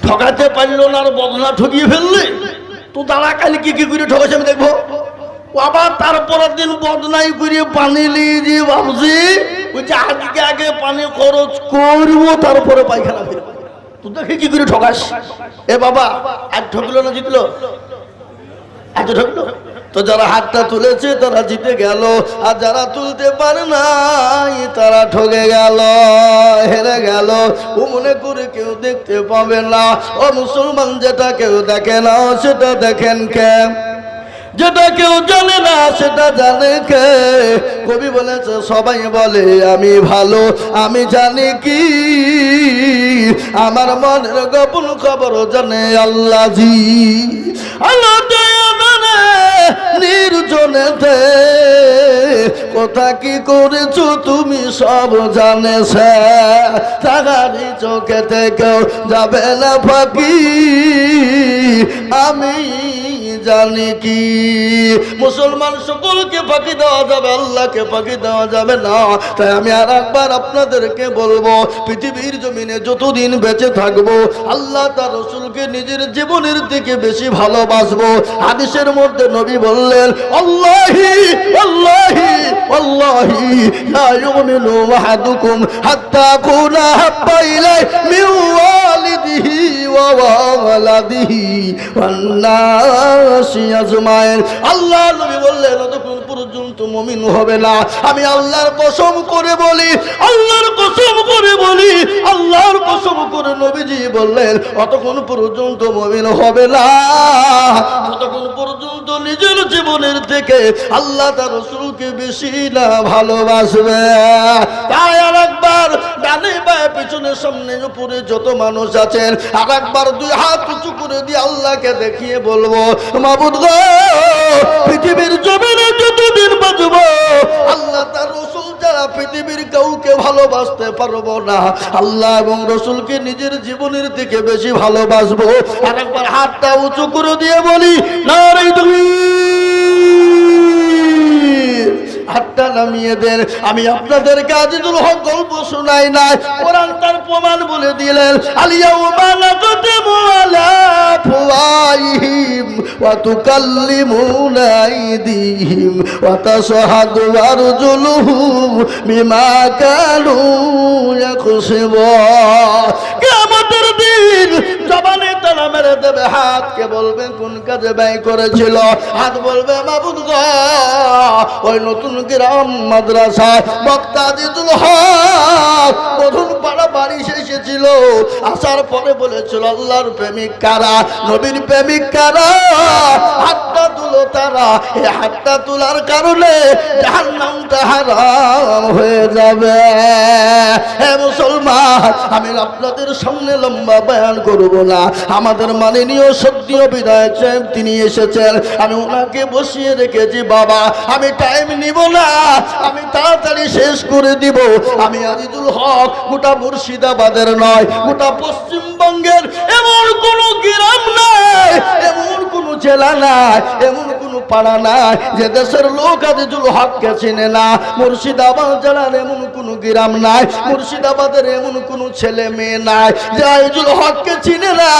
ঠকাতে পারলো না, আর বদনা ঠকিয়ে ফেললে তো তারা কালকে কি করে ঠকাছে আমি দেখবো। আবার তারপরের দিন বদনাই করে পানি নিয়ে যে ভাবছি বলছে আজকে আগে পানি খরচ করবো তারপরে পায়খানা ফেলবো। তো দেখে কি করে ঠকাস। এ বাবা আজ ঠকলো না জিতলো? আজ ঠকলো। তো যারা হাতটা তুলেছে তারা জিতে গেল, আর যারা তুলতে পারে নাই তারা ঠকে গেল, হেরে গেল। ও মনে করে কেউ দেখতে পাবে না। ও মুসলমান, যেটা কেউ দেখে না সেটা দেখেন কে? যেটা কেউ জানে না সেটা জানে কে? কবি বলেছে সবাই বলে আমি ভালো, আমি জানি কি আমার মনের গোপন খবর জানে আল্লাহ জি। আল্লাহ নির্জনেতে কথা কি করেছো তুমি সব জানেছে, তাহারি চোখে থেকেও যাবে না ফাঁকি আমি জানি কি। মুসলমান সকলকে ফাঁকি দেওয়া যাবে, আল্লাহকে ফাঁকি দেওয়া যাবে না। তাই আমি আর একবার আপনাদেরকে বলবো, পৃথিবীর জমিনে যতদিন বেঁচে থাকবো আল্লাহ তার রাসূলকে নিজের জীবনের থেকে বেশি ভালোবাসবো। হাদিসের মধ্যে নবী বললেন আল্লাহি আল্লাহি আল্লাহি লা ইউমিনু আহাদুকুম হাত্তা কুনা হাব্বা ইলাই মিন ওয়ালিদিহি ওয়া ওয়ালাদিহি ওয়ান নাসি আজমাইন। আল্লাহ নবী বললেন যতক্ষণ পর্যন্ত মুমিন হবে না, আমি আল্লাহর কসম করে বলি, আল্লাহর কসম করে বলি, আল্লাহর কসম করে নবীজি বললেন অতক্ষণ পর্যন্ত মুমিন হবে না যতক্ষণ পর্যন্ত নিজের জীবনের থেকে আল্লাহ তার রাসূলকে বেশি না ভালোবাসবে। তাই আরেকবার ডানে বায়ে পেছনে সামনে উপরে যত মানুষ আছেন আরেকবার দুই হাত উঁচু করে দিয়ে আল্লাহকে দেখিয়ে বলবো, মাবুদ গো, পৃথিবীর জমিনে যতদিন বাঁচবো আল্লাহ তার রাসূল যারা পৃথিবীর কাউকে ভালোবাসতে পারবো না, আল্লাহ এবং রাসূলকে নিজের জীবনের থেকে বেশি ভালোবাসবো। আরেকবার হাতটা উঁচু করে দিয়ে বলি নারে তাকবীর। হাতটা নামিয়ে দেন। আমি আপনাদেরকে আজিজুল হক গল্প শোনাই নাই, কোরআন তার প্রমাণ বলে দিলেন। আলিয়াউমা নাকতিমু আলা আফওয়াহিহিম ওয়া তুকাল্লিমুনা আইদিহিম ওয়া তাশহাদু আরজুলুহুম বিমা কানু ইয়াকসিবুন। কিয়ামতের দিন জবানে তালা মেরে দেবে, হাতকে বলবে কোন কাজে ব্যয় করেছিল, হাত বলবে মাবুদ গো, ওই নতুন গ্রাম মাদ্রাসায় বক্তা আজিজুল হক প্রথম পাড়া বাড়ি এসেছিল, আসার পরে বলেছিল আল্লাহর প্রেমিক কারা, নবীর প্রেমিক কারা, হাতটা তুলো তারা। এই হাতটা তোলার কারণে জাহান্নামটা হারাম হয়ে যাবে। হে মুসলমান, আমি আপনাদের সামনে লম্বা বয়ান করব না। আমাদের মাননীয় সদ্যীয় বিধায়ক সাহেব তিনি এসেছেন, আমি ওনাকে বসিয়ে রেখেছি। বাবা আমি টাইম নিব না, আমি তাড়াতাড়ি শেষ করে দিব। আমি আজিজুল হক গোটা মুর্শিদাবাদের নয়, গোটা পশ্চিমবঙ্গের এমন কোন গ্রাম নাই, এমন কোন জেলা নাই, এমন কোন পাড়া নাই যে দেশের লোক আজিজুল হককে চিনে না। মুর্শিদাবাদ জেলার এমন কোন গ্রাম নাই, মুর্শিদাবাদের এমন কোনো ছেলে মেয়ে নাই যে আইজুল হককে চিনে না।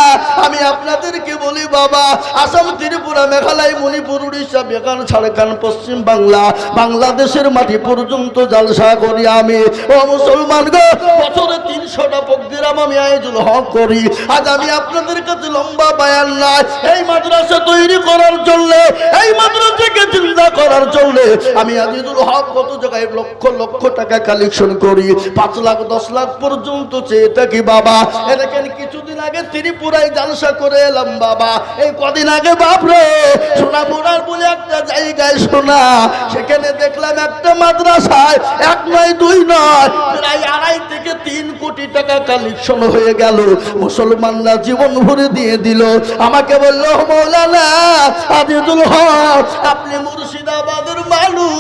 আমি আপনাদেরকে বলি বাবা, আসাম, ত্রিপুরা, মেঘালয়, মণিপুর, উড়িষ্যা, বিহার, ঝাড়খণ্ড, পশ্চিম বাংলা, বাংলাদেশের মাটি পর্যন্ত জালসা করি আমি। ও মুসলমান গো, বছরে 300টা প্রোগ্রাম আমি আইজুল হক করি। আজ আমি আপনাদের কাছে লম্বা বায়ান নাই, এই মাদ্রাসা তৈরি করার জন্য, এই মাদ্রাসাকে চিন্তা করার জন্য আমি আজিজুল হক কত জায়গায় লক্ষ লক্ষ টাকা কালেকশন করি, 5 লাখ 10 লাখ পর্যন্ত চেয়ে থাকি বাবা। এ দেখেন কিছুদিন আগে ত্রিপুরায় জালসা করে এলাম বাবা। এই কদিন আগে বাপরে সোনাপুরার বলে একটা জায়গায় শোনা, সেখানে দেখলাম একটা মাদ্রাসায় 1 নয় 2 নয় প্রায় 2.5 থেকে 3 কোটি টাকা কালেকশন হয়ে গেল। মুসলমানরা জীবন ভরে দিয়ে দিল। আমাকে বলল মৌলানা আজিজুল হক, আপনি মুর্শিদাবাদের মানুষ,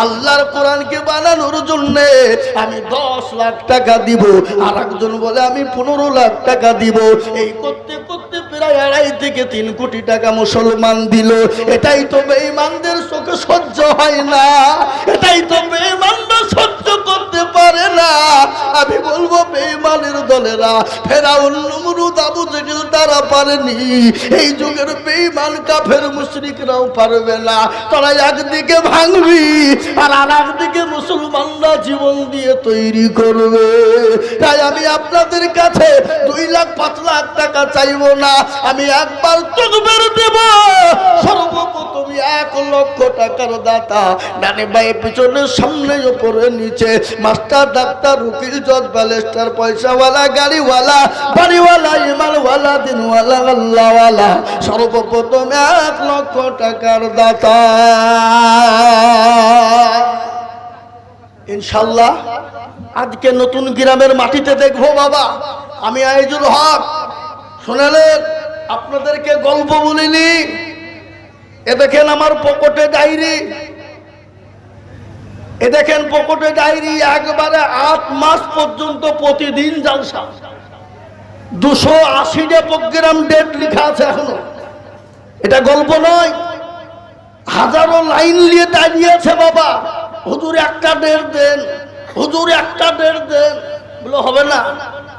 আল্লাহর কোরআনকে বানানোর জন্য আমি 10 লাখ টাকা দিব। আর একজন বলে আমি 15 লাখ টাকা দিব। এই করতে করতে প্রায় 2.5 থেকে 3 কোটি টাকা মুসলমান দিল। এটাই তো বেঈমানদের চোখে সহ্য হয় না, এটাই তো বেঈমানরা সহ্য করতে পারে না। আমি বলবো বেঈমানের দলেরা, ফেরাউন, নমরুদ, আবু জেহেল তারা পারেনি, এই যুগের বেঈমান কাফের মুশরিকরাও পারবে না। তারা একদিকে ভাঙবি আর আরেকদিকে মুসলমানরা জীবন দিয়ে তৈরি করবে। তাই আমি আপনাদের কাছে 2 লাখ 5 লাখ টাকা চাইবো না, আমি একবার তকবীর দেব। সর্বপ্রথম 1 লক্ষ টাকার দাতা, ডানে বায়ে পিছনে সামনে উপরে নিচে, মাস্টার, ডাক্তার, উকিল, জজ, ব্যারিস্টার, পয়সাওয়ালা, গাড়িওয়ালা, বাড়িওয়ালা, ইমানওয়ালা, দিনওয়ালা, আল্লাহওয়ালা, সর্বপ্রথম 1 লক্ষ টাকার দাতা। ইনশাল্লাহ আজকে নতুন গ্রামের মাটিতে দেখবো বাবা আমি আইজুল হক। শুনলেন, আপনাদেরকে গল্প বলিনি। এ দেখেন আমার পকেটে ডায়েরি, এ দেখেন পকেটে ডায়েরি। একবারে 8 মাস পর্যন্ত প্রতিদিন জালসা, 280টা প্রোগ্রাম ডেট লেখা আছে এখনো। এটা গল্প নয়, হাজারো লাইন নিয়ে দাঁড়িয়েছে বাবা। হুজুর একটা ডেট দেন, হুজুর একটা ডেট দেন। বলে হবে না।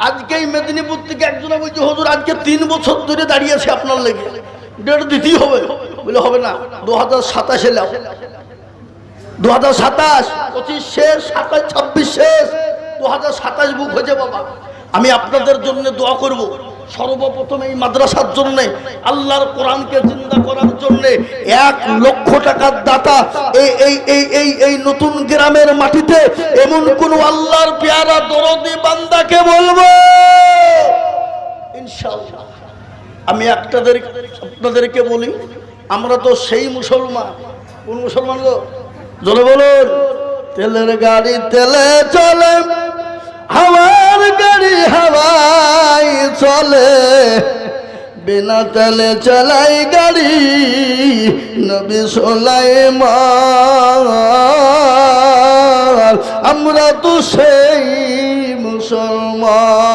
আজকেই মেদিনীপুর থেকে একজনে বলছে হুজুর আজকে 3 বছর ধরে দাঁড়িয়েছে আপনার লেগে, ডেট দিতেই হবে। বলে হবে না, 2027 এলাম, 2027, 25 শেষ, 27, 26 শেষ, 2027 বুক হয়েছে বাবা। আমি আপনাদের জন্য দোয়া করব। সর্বপ্রথম এই মাদ্রাসার জন্য, আল্লাহর কোরআনকে জিন্দা করার জন্য 1 লক্ষ টাকার দাতা এই এই এই এই এই নতুন গ্রামের মাটিতে এমন কোন আল্লাহর পেয়ারা দরদি বান্দাকে বলবো ইনশাআল্লাহ। আমি আপনাদেরকে বলি, আমরা তো সেই মুসলমান। কোন মুসলমান গো? জোরে বলুন। তেলের গাড়ি তেলে চলে, হাওয়ার গাড়ি হাওয়ায় চলে, বিনা তেলে চালাই গাড়ি নবী সুলাইমান। আমরা তো সেই মুসলমান।